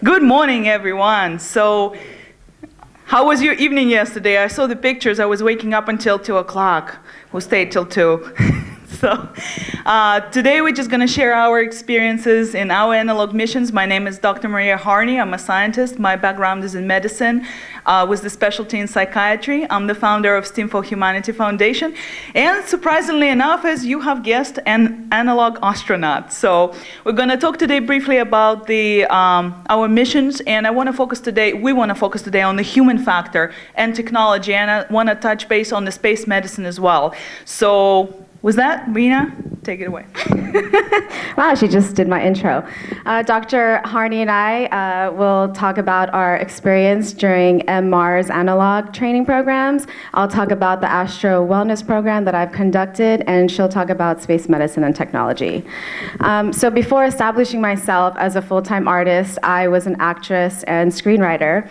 Good morning, everyone. So, how was your evening yesterday? I saw the pictures. I was waking up until 2 o'clock. We'll stay till 2. So, today we're just going to share our experiences in our analog missions. My name is Dr. Maria Harney. I'm a scientist. My background is in medicine with the specialty in psychiatry. I'm the founder of STEAM for Humanity Foundation. And surprisingly enough, as you have guessed, an analog astronaut. So we're going to talk today briefly about our missions. And we want to focus today on the human factor and technology. And I want to touch base on the space medicine as well. So, was that Reena? Take it away. Wow, she just did my intro. Dr. Harney and I will talk about our experience during MMAARS Analogue training programs. I'll talk about the Astro Wellness program that I've conducted, and she'll talk about space medicine and technology. So before establishing myself as a full-time artist, I was an actress and screenwriter.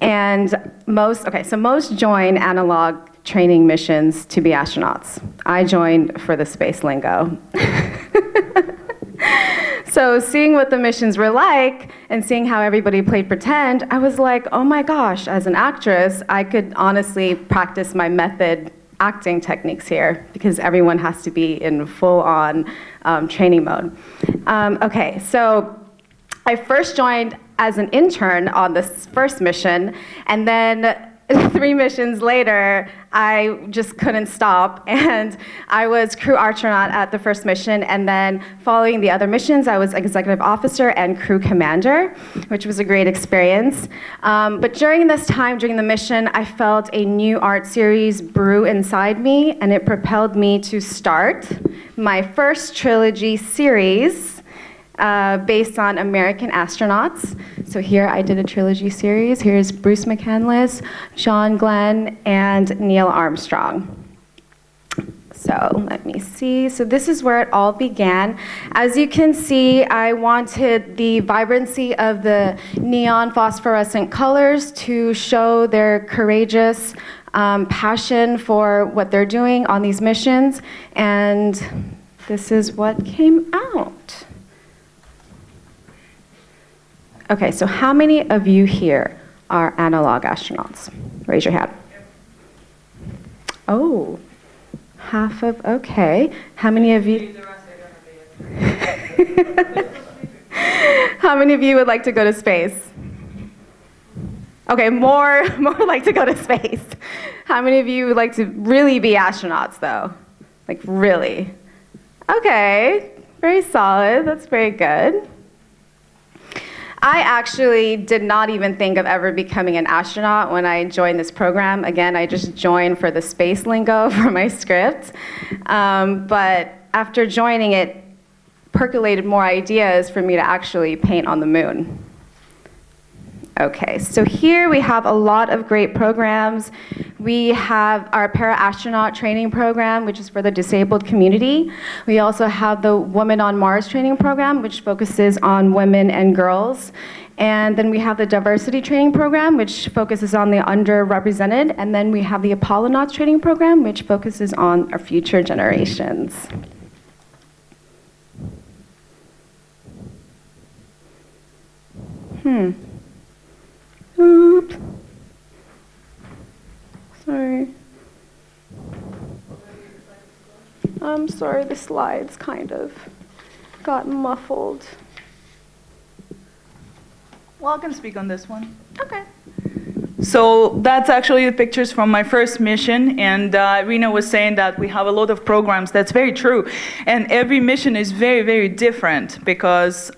And most join Analogue training missions to be astronauts. I joined for the space lingo. So seeing what the missions were like and seeing how everybody played pretend, I was like, oh my gosh, as an actress, I could honestly practice my method acting techniques here because everyone has to be in full-on training mode. So I first joined as an intern on this first mission, and then 3 missions later, I just couldn't stop, and I was crew astronaut at the first mission, and then following the other missions, I was executive officer and crew commander, which was a great experience. But during this time, during the mission, I felt a new art series brew inside me, and it propelled me to start my first trilogy series based on American astronauts. So here I did a trilogy series. Here's Bruce McCandless, John Glenn, and Neil Armstrong. So let me see. So this is where it all began. As you can see, I wanted the vibrancy of the neon phosphorescent colors to show their courageous passion for what they're doing on these missions. And this is what came out. Okay, so how many of you here are analog astronauts? Raise your hand. Oh, half of, okay. How many of you? How many of you would like to go to space? Okay, more like to go to space. How many of you would like to really be astronauts though? Like really? Okay, very solid, that's very good. I actually did not even think of ever becoming an astronaut when I joined this program. Again, I just joined for the space lingo for my script. But after joining, it percolated more ideas for me to actually paint on the moon. Okay, so here we have a lot of great programs. We have our para-astronaut training program, which is for the disabled community. We also have the Women on Mars training program, which focuses on women and girls. And then we have the diversity training program, which focuses on the underrepresented. And then we have the Apollonauts training program, which focuses on our future generations. Oops. Sorry. I'm sorry, the slides kind of got muffled. Well, I can speak on this one. Okay. So that's actually the pictures from my first mission, and Reena was saying that we have a lot of programs. That's very true. And every mission is very, very different because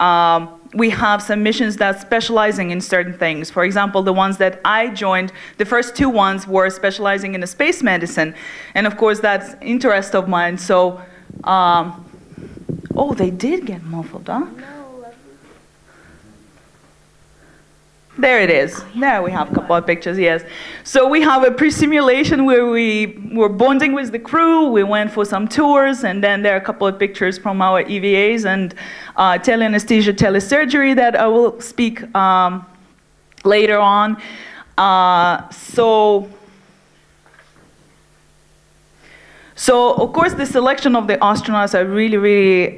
we have some missions that specializing in certain things. For example, the ones that I joined, the first 2 ones were specializing in the space medicine. And of course, that's interest of mine. So, oh, they did get muffled, huh? There it is. There we have a couple of pictures, yes. So we have a pre-simulation where we were bonding with the crew. We went for some tours, and then there are a couple of pictures from our EVAs and tele-anesthesia, telesurgery that I will speak later on. So of course, the selection of the astronauts are really, really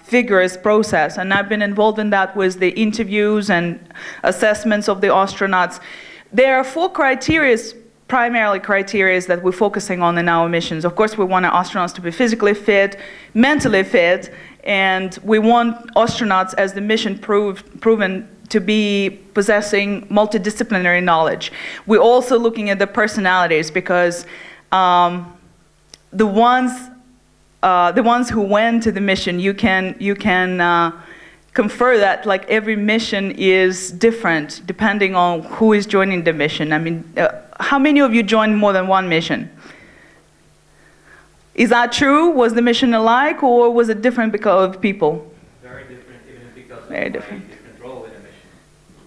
vigorous process, and I've been involved in that with the interviews and assessments of the astronauts. There are 4 primary criteria that we're focusing on in our missions. Of course, we want our astronauts to be physically fit, mentally fit, and we want astronauts, as the mission proven, to be possessing multidisciplinary knowledge. We're also looking at the personalities, because the ones who went to the mission, you can confer that like every mission is different depending on who is joining the mission. I mean, how many of you joined more than one mission? Is that true? Was the mission alike, or was it different because of people? Very different, even because Very of different. my different role in the mission.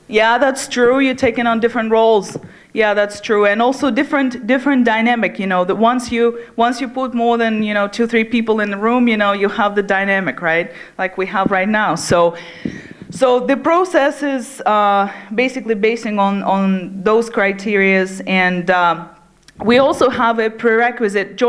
Yeah, that's true. You're taking on different roles. Yeah, that's true. And also different dynamic, you know, that once you put more than, 2, 3 people in the room, you have the dynamic, right? Like we have right now. So the process is basically basing on those criterias, and we also have a prerequisite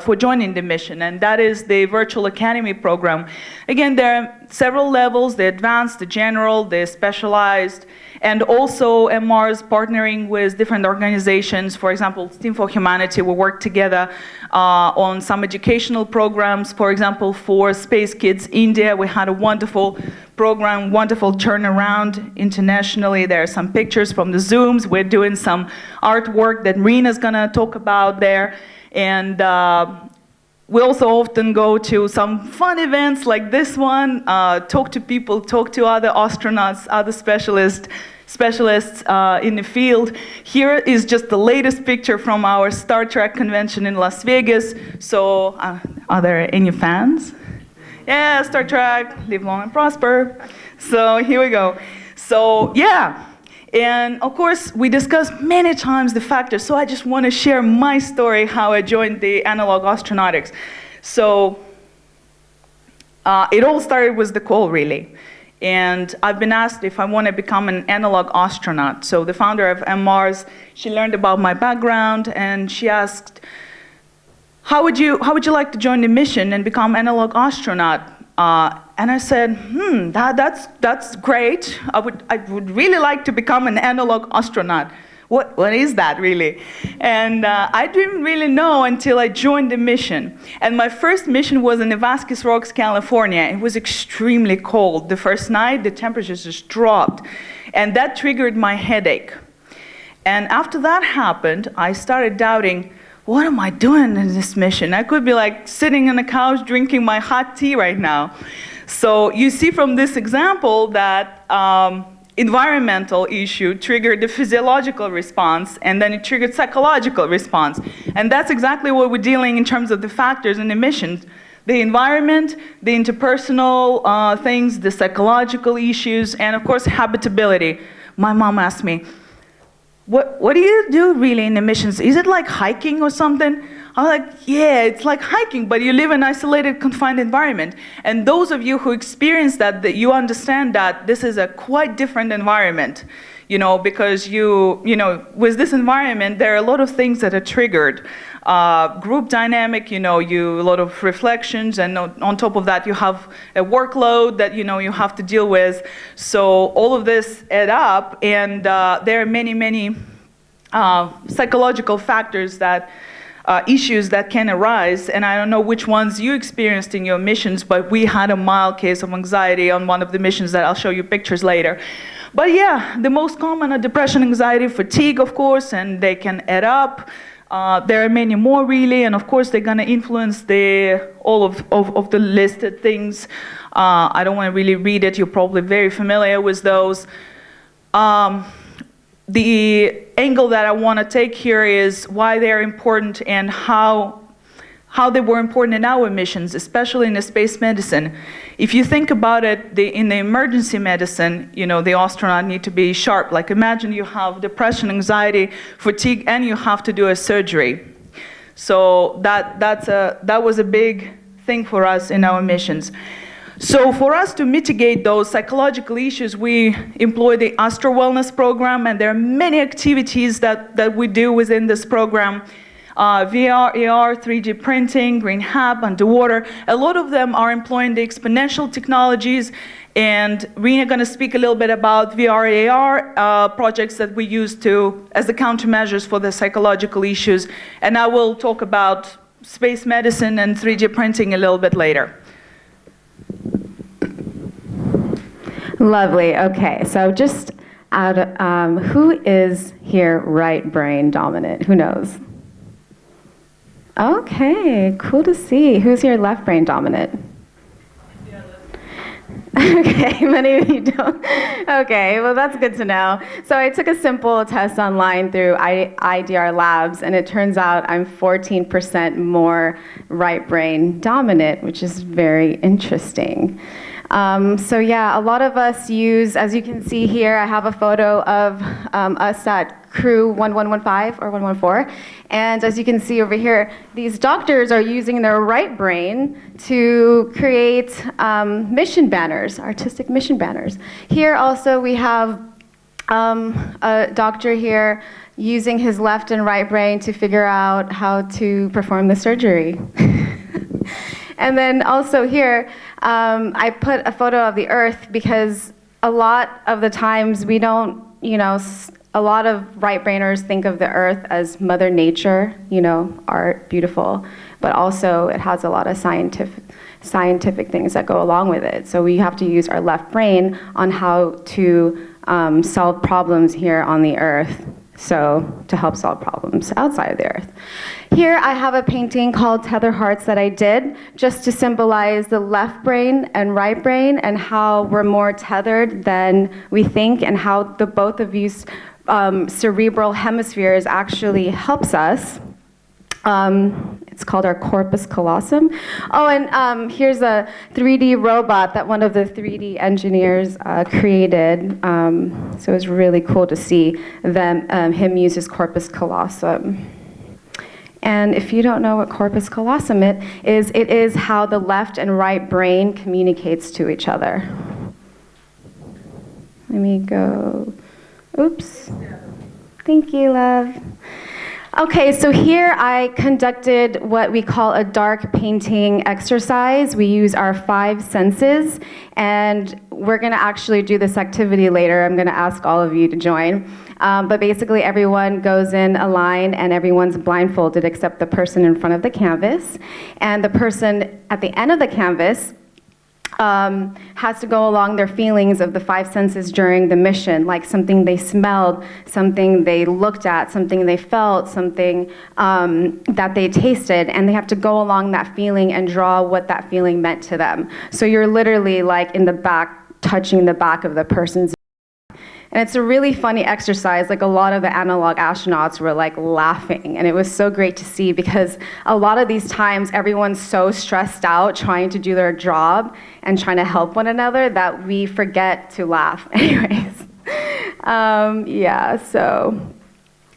for joining the mission, and that is the Virtual Academy program. Again, there are several levels: the advanced, the general, the specialized, and also MMAARS partnering with different organizations. For example, Team for Humanity, we work together on some educational programs. For example, for Space Kids India, we had a wonderful program, wonderful turnaround internationally. There are some pictures from the Zooms. We're doing some artwork that Reena's gonna talk about there. And we also often go to some fun events like this one, talk to people, talk to other astronauts, other specialists in the field. Here is just the latest picture from our Star Trek convention in Las Vegas. So are there any fans? Yeah, Star Trek, live long and prosper. So here we go. So yeah, and of course we discussed many times the factors, so I just want to share my story, how I joined the Analogue Astronautics. So it all started with the call, really. And I've been asked if I want to become an Analogue astronaut. So the founder of MMAARS, she learned about my background, and she asked, how would you like to join the mission and become Analogue astronaut? And I said, that's great. I would really like to become an Analogue astronaut. What is that, really? And I didn't really know until I joined the mission. And my first mission was in the Vasquez Rocks, California. It was extremely cold. The first night, the temperatures just dropped. And that triggered my headache. And after that happened, I started doubting, what am I doing in this mission? I could be like sitting on the couch drinking my hot tea right now. So you see from this example that environmental issue triggered the physiological response, and then it triggered psychological response. And that's exactly what we're dealing in terms of the factors in the missions. The environment, the interpersonal things, the psychological issues, and of course habitability. My mom asked me, what do you do really in the missions? Is it like hiking or something? I'm like, yeah, it's like hiking, but you live in an isolated, confined environment. And those of you who experience that you understand that this is a quite different environment, because with this environment, there are a lot of things that are triggered. Group dynamic, a lot of reflections, and on top of that, you have a workload that, you have to deal with. So all of this add up, and there are many psychological factors issues that can arise, and I don't know which ones you experienced in your missions, but we had a mild case of anxiety on one of the missions that I'll show you pictures later. But yeah, the most common are depression, anxiety, fatigue, of course, and they can add up. There are many more, really, and of course they're going to influence all of the listed things. I don't want to really read it. You're probably very familiar with those. The angle that I want to take here is why they're important and how they were important in our missions, especially in the space medicine. If you think about it, in the emergency medicine, the astronaut need to be sharp. Like imagine you have depression, anxiety, fatigue, and you have to do a surgery. So that was a big thing for us in our missions. So for us to mitigate those psychological issues, we employ the Astro Wellness program, and there are many activities that we do within this program. VR, AR, 3D printing, green hub, underwater. A lot of them are employing the exponential technologies, and Reena going to speak a little bit about VR, AR projects that we use as the countermeasures for the psychological issues, and I will talk about space medicine and 3D printing a little bit later. Lovely. Okay, so just who is here right brain dominant? Who knows? Okay, cool to see. Who's here left brain dominant? Okay, many of you don't. Okay, well that's good to know. So I took a simple test online through IDR Labs, and it turns out I'm 14% more right brain dominant, which is very interesting. So yeah, a lot of us use, as you can see here, I have a photo of us at crew 1115 or 114. And as you can see over here, these doctors are using their right brain to create mission banners, artistic mission banners. Here also we have a doctor here using his left and right brain to figure out how to perform the surgery. And then also here, I put a photo of the Earth because a lot of the times we don't, a lot of right-brainers think of the Earth as Mother Nature, art, beautiful, but also it has a lot of scientific things that go along with it. So we have to use our left brain on how to solve problems here on the Earth. So to help solve problems outside of the Earth. Here I have a painting called Tether Hearts that I did just to symbolize the left brain and right brain and how we're more tethered than we think and how the both of these cerebral hemispheres actually helps us. It's called our corpus callosum. Oh, and here's a 3D robot that one of the 3D engineers created. So it was really cool to see him use his corpus callosum. And if you don't know what corpus callosum it is how the left and right brain communicates to each other. Let me go. Oops. Thank you, love. Okay, so here I conducted what we call a dark painting exercise. We use our 5 senses, and we're gonna actually do this activity later. I'm gonna ask all of you to join. But basically everyone goes in a line and everyone's blindfolded except the person in front of the canvas. And the person at the end of the canvas has to go along their feelings of the 5 senses during the mission, like something they smelled, something they looked at, something they felt, something that they tasted, and they have to go along that feeling and draw what that feeling meant to them. So you're literally like in the back, touching the back of the person's. And it's a really funny exercise. Like a lot of the Analogue astronauts were like laughing, and it was so great to see because a lot of these times everyone's so stressed out trying to do their job and trying to help one another that we forget to laugh. Anyways, yeah. So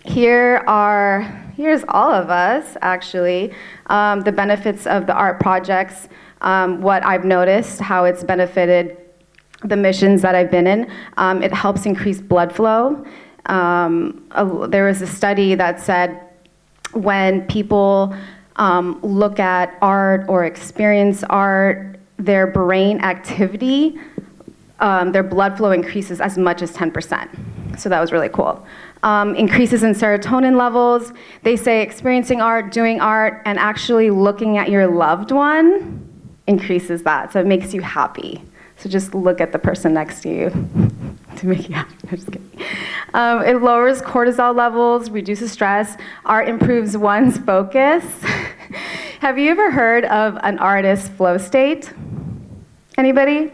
here's all of us actually. The benefits of the art projects. What I've noticed, how it's benefited the missions that I've been in. It helps increase blood flow. There was a study that said when people look at art or experience art, their brain activity, their blood flow increases as much as 10%. So that was really cool. Increases in serotonin levels. They say experiencing art, doing art, and actually looking at your loved one increases that. So it makes you happy. So just look at the person next to you to make you happy. I'm just kidding. It lowers cortisol levels, reduces stress. Art improves one's focus. Have you ever heard of an artist flow state? Anybody?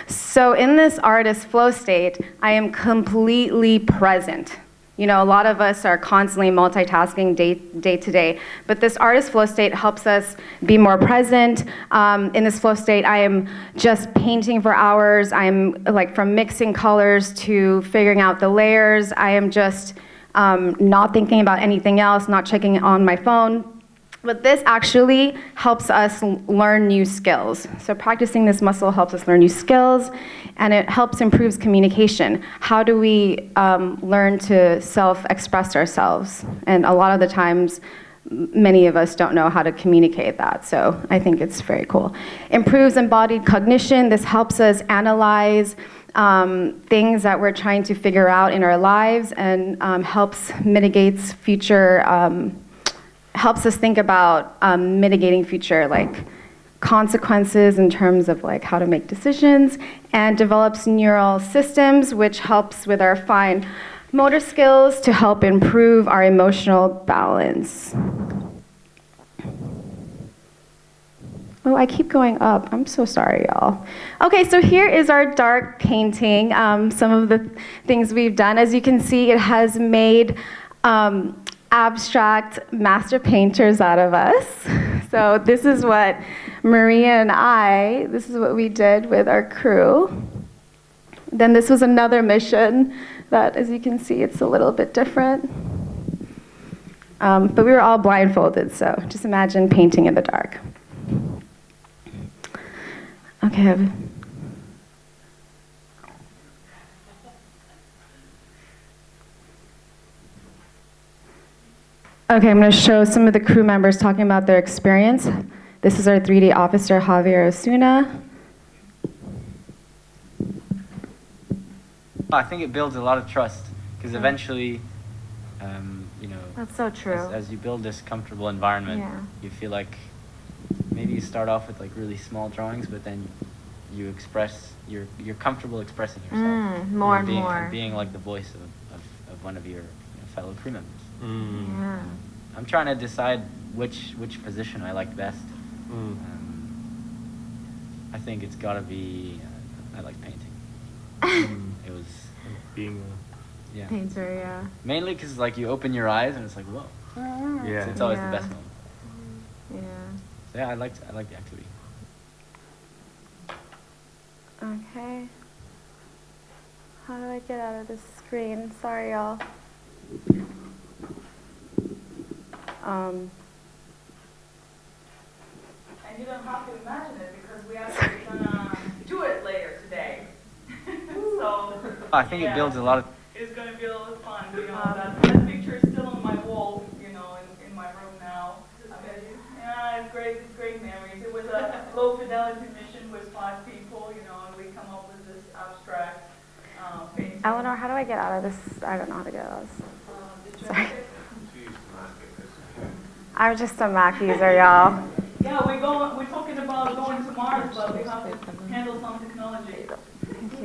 So in this artist flow state, I am completely present. A lot of us are constantly multitasking day to day, but this artist flow state helps us be more present. In this flow state, I am just painting for hours. I'm like from mixing colors to figuring out the layers. I am just not thinking about anything else, not checking on my phone. But this actually helps us learn new skills. So practicing this muscle helps us learn new skills, and it helps improves communication. How do we learn to self-express ourselves? And a lot of the times, many of us don't know how to communicate that, so I think it's very cool. Improves embodied cognition. This helps us analyze things that we're trying to figure out in our lives, and helps mitigates future, helps us think about mitigating future consequences in terms of how to make decisions, and develops neural systems, which helps with our fine motor skills to help improve our emotional balance. Oh, I keep going up. I'm so sorry, y'all. Okay, so here is our dark painting. Some of the things we've done. As you can see, it has made abstract master painters out of us. So this is what Maria and this is what we did with our crew. Then this was another mission that, as you can see, it's a little bit different. But we were all blindfolded, so just imagine painting in the dark. Okay. Okay, I'm going to show some of the crew members talking about their experience. This is our 3D officer, Javier Osuna. I think it builds a lot of trust, because eventually, That's so true. as you build this comfortable environment, you feel like maybe you start off with really small drawings, but then you express, you're comfortable expressing yourself. More and being, more. Being like the voice of one of your fellow crew members. Yeah. I'm trying to decide which position I like best. I think it's got to be, I like painting. It was being yeah. Painter, yeah. Mainly because you open your eyes and it's like, whoa. Yeah. It's always the best moment. Yeah. So yeah, I like the activity. Okay. How do I get out of this screen? Sorry, y'all. And you don't have to imagine it because we actually gonna do it later today. So I think it builds a lot of. It's gonna be a lot of fun. That picture is still on my wall, in my room now. Yeah, it's great memories. It was a low fidelity mission with 5 people, and we come up with this abstract painting. Eleanor, how do I get out of this? I don't know how to get out of this. Sorry. I'm just a Mac user, y'all. Yeah, we're talking about going to Mars, but we have to handle some technology. Thank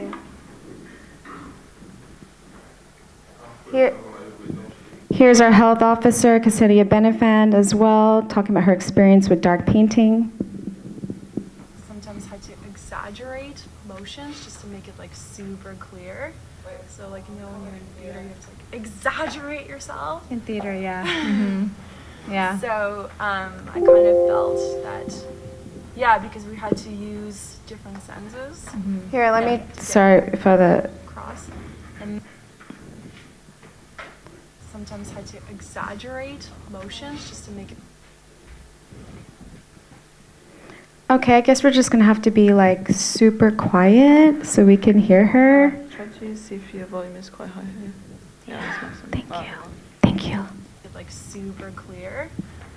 you. Here's our health officer, Ksenia Benefand, as well, talking about her experience with dark painting. Sometimes had to exaggerate motions just to make it super clear. So when you're in theater, you have to exaggerate yourself. In theater, yeah. Mm-hmm. Yeah. So I kind of felt that, because we had to use different senses. Mm-hmm. Here, let me, sorry for the, Cross. And sometimes had to exaggerate motions just to make it. okay, I guess we're just gonna have to be super quiet so we can hear her. Try to see if your volume is quite high. Yeah, that's awesome. Thank you. Thank you. Super clear.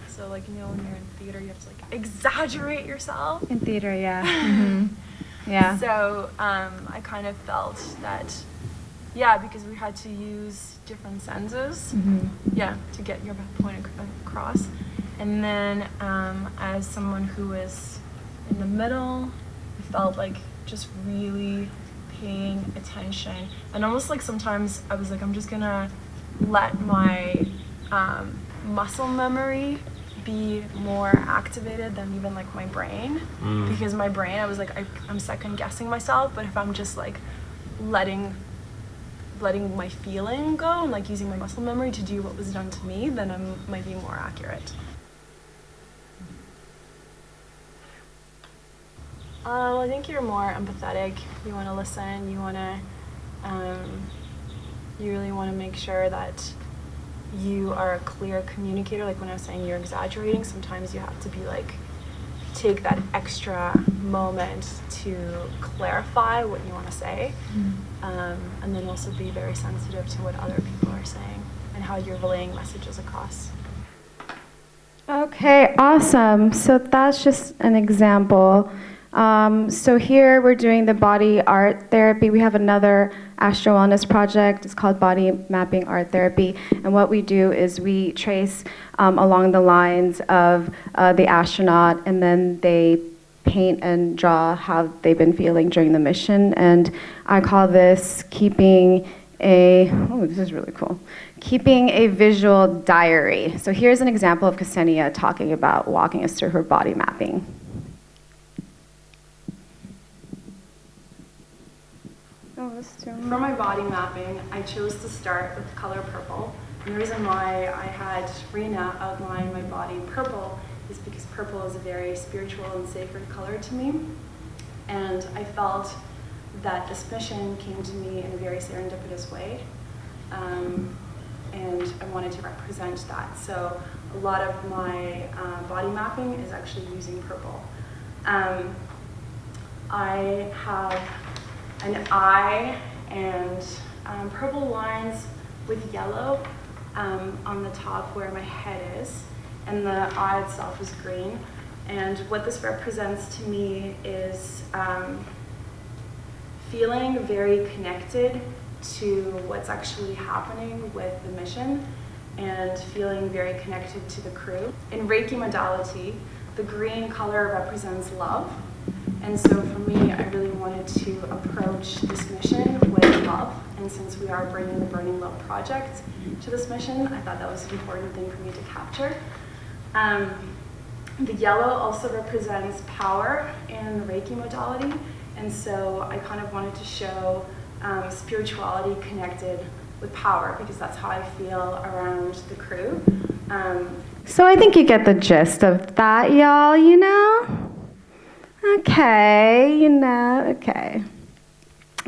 So when you're in theater, you have to exaggerate yourself. In theater, yeah. Mm-hmm. Yeah. So I kind of felt that, because we had to use different senses, to get your point across. And then as someone who was in the middle, I felt just really paying attention. And almost sometimes I was I'm just gonna let my muscle memory be more activated than even my brain, because my brain, I was I'm second guessing myself. But if I'm just letting my feeling go and using my muscle memory to do what was done to me, then I might be more accurate. I think you're more empathetic. You want to listen. You want to. You really want to make sure that you are a clear communicator. Like when I was saying you're exaggerating, sometimes you have to be like, take that extra moment to clarify what you want to say. And then also be very sensitive to what other people are saying and how you're relaying messages across. Okay, awesome. So that's just an example. So here we're doing the body art therapy. We have another Astro Wellness project. It's called Body Mapping Art Therapy. And what we do is we trace along the lines of the astronaut, and then they paint and draw how they've been feeling during the mission. And I call this keeping a, oh, this is really cool, keeping a visual diary. So here's an example of Ksenia talking about walking us through her body mapping. For my body mapping, I chose to start with the color purple. And the reason why I had Reena outline my body purple is because purple is a very spiritual and sacred color to me. And I felt that this mission came to me in a very serendipitous way. And I wanted to represent that. So a lot of my body mapping is actually using purple. I have an eye and purple lines with yellow on the top where my head is, and the eye itself is green. And what this represents to me is feeling very connected to what's actually happening with the mission and feeling very connected to the crew. In Reiki modality, the green color represents love. And so for me, I really wanted to approach this mission with love. And since we are bringing the Burning Love project to this mission, I thought that was an important thing for me to capture. The yellow also represents power in the Reiki modality. And so I kind of wanted to show spirituality connected with power, because that's how I feel around the crew. So I think you get the gist of that, y'all, you know? Okay, okay.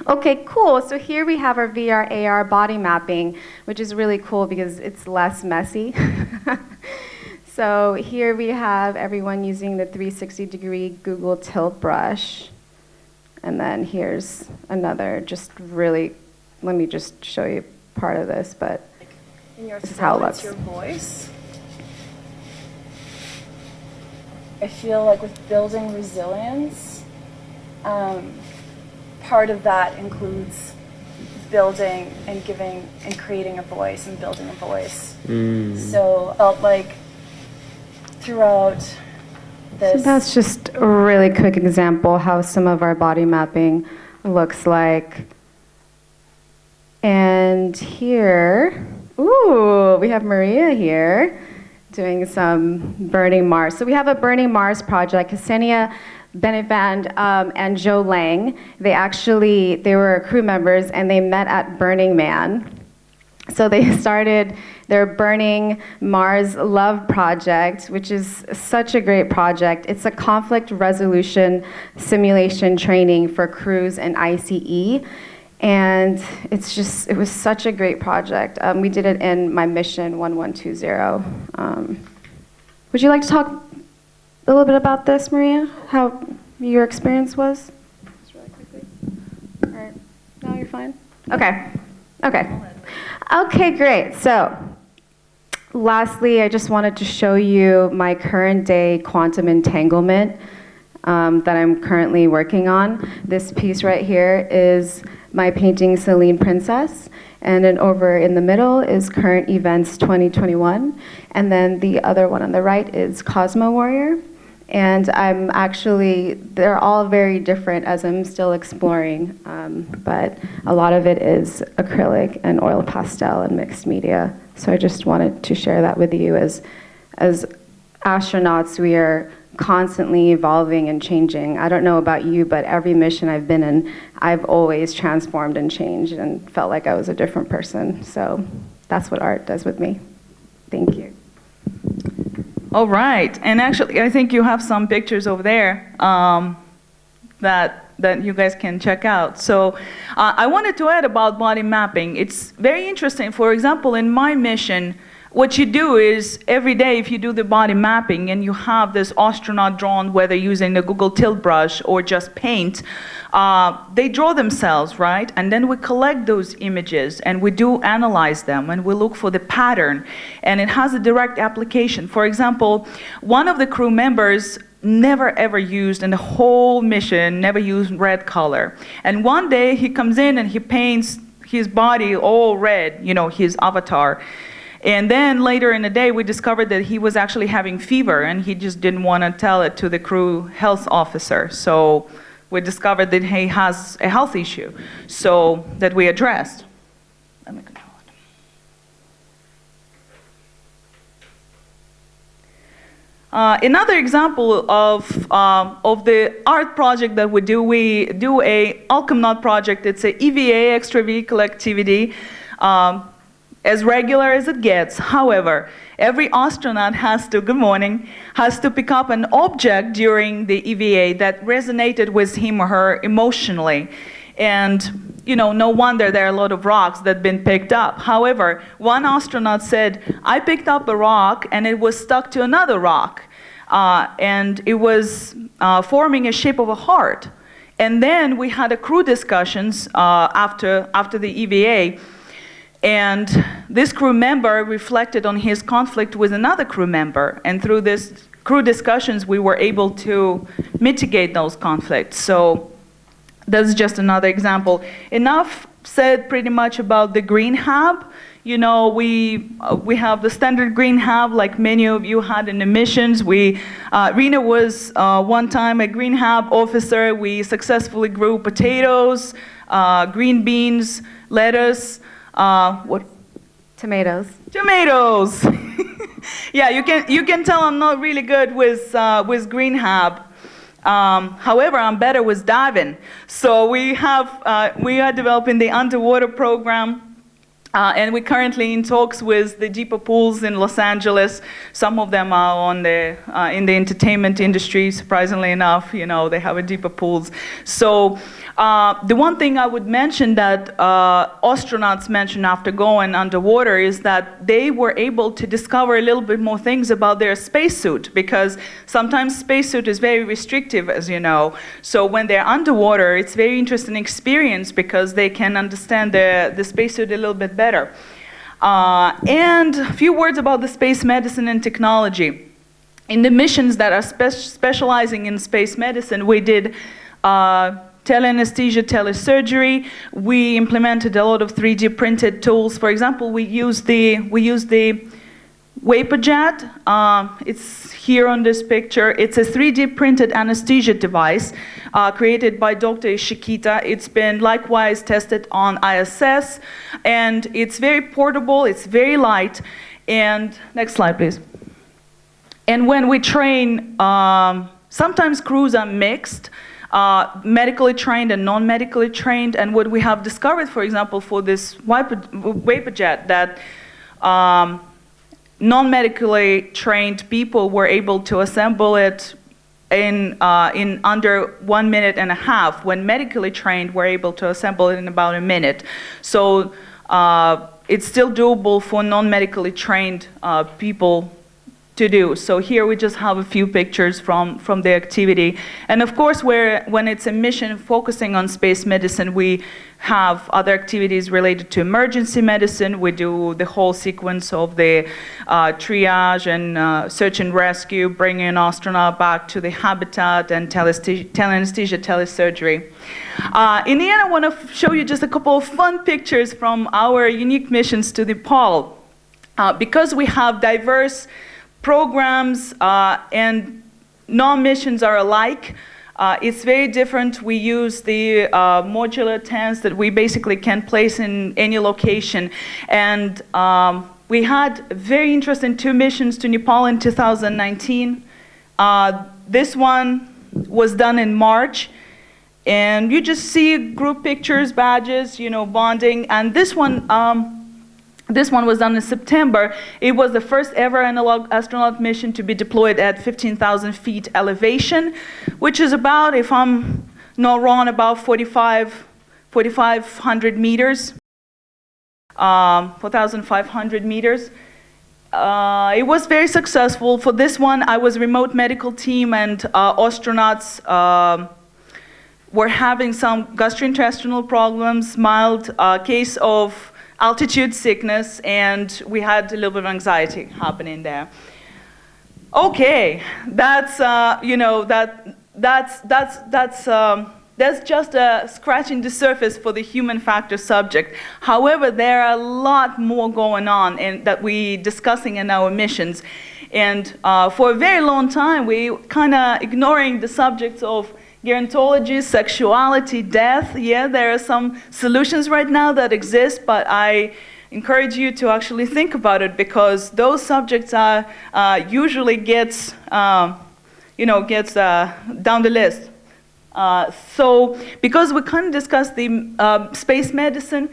Okay, cool. So here we have our VR AR body mapping, which is really cool because it's less messy. So here we have everyone using the 360-degree Google tilt brush. And then here's another, just really, let me just show you part of this, but this is how it looks. Your voice. I feel like with building resilience, part of that includes building and giving and creating a voice and building a voice. So I felt like throughout this. So that's just a really quick example how some of our body mapping looks like. And here, ooh, we have Maria here doing some Burning Mars. So we have a Burning Mars project. Ksenia Benevand and Joe Lang, they were crew members and they met at Burning Man. So they started their Burning Mars Love project, which is such a great project. It's a conflict resolution simulation training for crews and ICE. And it was such a great project. We did it in my mission 1120. Would you like to talk a little bit about this, Maria? How your experience was? Just really quickly. All right. No, you're fine? Okay. Okay, great. So, lastly, I just wanted to show you my current day quantum entanglement that I'm currently working on. This piece right here is my painting Celine Princess, and then over in the middle is Current Events 2021, and then the other one on the right is Cosmo Warrior. And they're all very different as I'm still exploring, but a lot of it is acrylic and oil pastel and mixed media. So I just wanted to share that with you. As astronauts, we are constantly evolving and changing. I don't know about you, but every mission I've been in, I've always transformed and changed and felt like I was a different person. So that's what art does with me. Thank you. All right, and actually, I think you have some pictures over there that that you guys can check out. So I wanted to add about body mapping. It's very interesting. For example, in my mission, what you do is every day if you do the body mapping and you have this astronaut drawn, whether using the Google Tilt brush or just paint, they draw themselves, right? And then we collect those images and we do analyze them and we look for the pattern. And it has a direct application. For example, one of the crew members never ever used in the whole mission, never used red color. And one day he comes in and he paints his body all red, you know, his avatar. And then later in the day, we discovered that he was actually having fever and he just didn't want to tell it to the crew health officer. So we discovered that he has a health issue, so that we addressed. Let me control it. Another example of the art project that we do a Alchemnaut project. It's a EVA, extravehicular activity. As regular as it gets. However, every astronaut has to pick up an object during the EVA that resonated with him or her emotionally. And, you know, no wonder there are a lot of rocks that have been picked up. However, one astronaut said, I picked up a rock and it was stuck to another rock. And it was forming a shape of a heart. And then we had a crew discussions after the EVA. And this crew member reflected on his conflict with another crew member. And through this crew discussions, we were able to mitigate those conflicts. So that's just another example. Enough said pretty much about the green hub. You know, we have the standard green hub like many of you had in the missions. Reena was one time a green hub officer. We successfully grew potatoes, green beans, lettuce, what? Tomatoes. Tomatoes. Yeah, you can tell I'm not really good with green hub. However, I'm better with diving. So we are developing the underwater program. And we're currently in talks with the deeper pools in Los Angeles. Some of them are in the entertainment industry, surprisingly enough. You know, they have a deeper pools. So the one thing I would mention that astronauts mentioned after going underwater is that they were able to discover a little bit more things about their spacesuit, because sometimes spacesuit is very restrictive, as you know. So when they're underwater, it's a very interesting experience because they can understand the spacesuit a little bit better. And a few words about the space medicine and technology. In the missions that are specializing in space medicine, we did teleanesthesia, telesurgery. We implemented a lot of 3D printed tools. For example, we use the VaporJet. It's here on this picture. It's a 3D printed anesthesia device created by Dr. Ishikita. It's been likewise tested on ISS, and it's very portable, it's very light. And next slide, please. And when we train, sometimes crews are mixed, medically trained and non-medically trained. And what we have discovered, for example, for this VaporJet, that non-medically trained people were able to assemble it in under 1.5 minutes, when medically trained were able to assemble it in about a minute. So it's still doable for non-medically trained people to do. So here we just have a few pictures from the activity. And of course, when it's a mission focusing on space medicine, we have other activities related to emergency medicine. We do the whole sequence of the triage and search and rescue, bringing an astronaut back to the habitat, and teleanesthesia, telesurgery. In the end, I want to show you just a couple of fun pictures from our unique missions to the pole. Because we have diverse programs and non-missions are alike. It's very different. We use the modular tents that we basically can place in any location. And we had very interesting 2 missions to Nepal in 2019. This one was done in March. And you just see group pictures, badges, you know, bonding. And this one was done in September. It was the first ever Analogue astronaut mission to be deployed at 15,000 feet elevation, which is about, if I'm not wrong, about 4,500 meters, 4,500 meters. It was very successful. For this one, I was remote medical team, and astronauts were having some gastrointestinal problems, mild case of altitude sickness, and we had a little bit of anxiety happening there. Okay, that's that's just scratching the surface for the human factor subject. However, there are a lot more going on that we discussing in our missions. And for a very long time, we kind of ignoring the subjects of gerontology, sexuality, death. Yeah, there are some solutions right now that exist, but I encourage you to actually think about it, because those subjects are usually gets down the list. So because we kind of discussed the space medicine,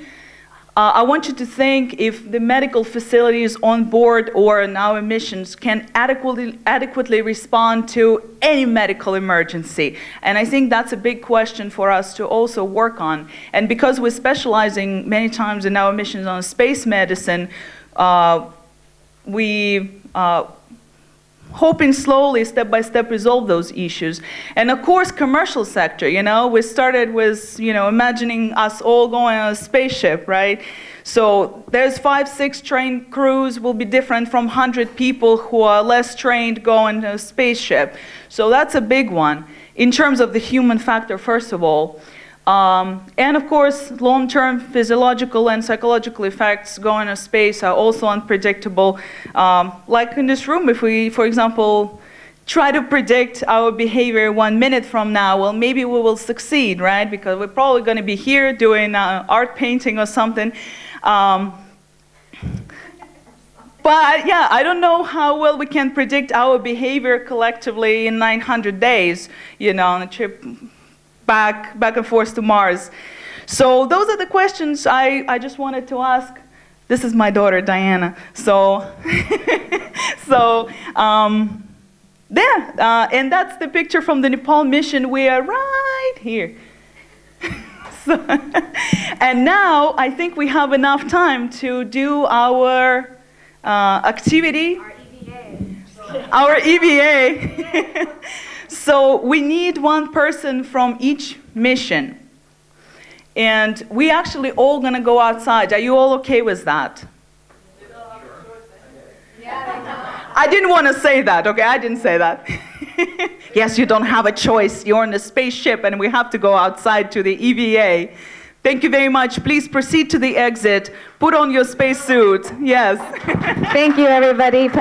I want you to think if the medical facilities on board or in our missions can adequately respond to any medical emergency. And I think that's a big question for us to also work on. And because we're specializing many times in our missions on space medicine, we hoping slowly, step by step, resolve those issues. And of course, commercial sector, we started with, imagining us all going on a spaceship, right? So there's 5-6 trained crews will be different from 100 people who are less trained going to a spaceship. So that's a big one in terms of the human factor, first of all. And of course, long-term physiological and psychological effects going to space are also unpredictable. Like in this room, if we, for example, try to predict our behavior 1 minute from now, well, maybe we will succeed, right? Because we're probably going to be here doing art painting or something. But yeah, I don't know how well we can predict our behavior collectively in 900 days, on a trip back and forth to Mars. So those are the questions I just wanted to ask. This is my daughter, Diana. So, and that's the picture from the Nepal mission. We are right here. And now I think we have enough time to do our activity. Our EVA. So we need one person from each mission. And we actually all gonna go outside. Are you all okay with that? I didn't want to say that, okay? I didn't say that. Yes, you don't have a choice. You're in a spaceship and we have to go outside to the EVA. Thank you very much. Please proceed to the exit. Put on your spacesuit. Yes. Thank you, everybody.